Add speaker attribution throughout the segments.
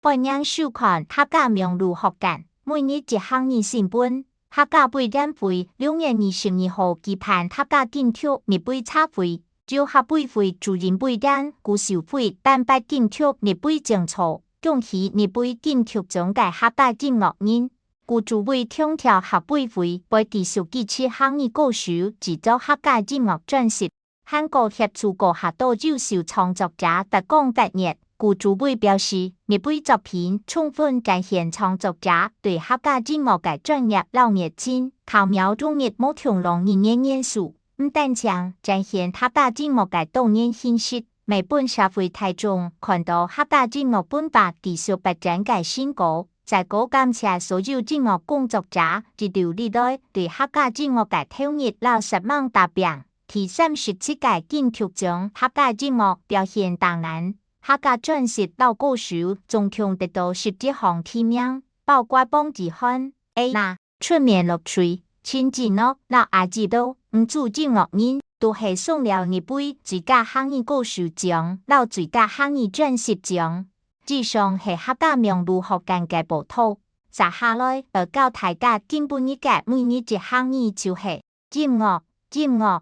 Speaker 1: 愛領授權客家名譽學簡，每日一項二成本。客家背展會2月22號舉辦客家建築日背茶會，就客背會主任背展古秀會辦辦建築日背講座，恭喜日背建築中介客家節目人。古主委強調客背會會繼續支持行業歌手製作客家節目專輯，韓國協助各客家優秀創作者特講特熱。古主委表示，日背作品充分展現創作者對客家節目的專業老熱情，巧妙融入不同領域的元素，不但將展現客家節目的多元形式，每本社會大眾看到客家節目本把繼續發展的成果。在高感謝所有節目工作者一路以來對客家節目的投入老實猛打拼，第37屆建築獎客家節目表現檔案。客家專輯老歌手總共得到17項提名，包括邦吉漢、A.N.A、春眠樂吹、陳志諾、老阿吉都、吳祖節目人都係送了日背最佳行業歌手獎、老最佳行業專輯獎。以上係客家名譽學簡嘅報道。接下來要教大家進步一個每日一行業就是節目啲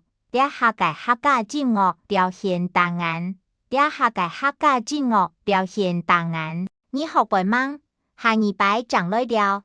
Speaker 1: 客家節目表現檔案。啲客家節目表現檔案，你學會嗎？下禮拜講來了。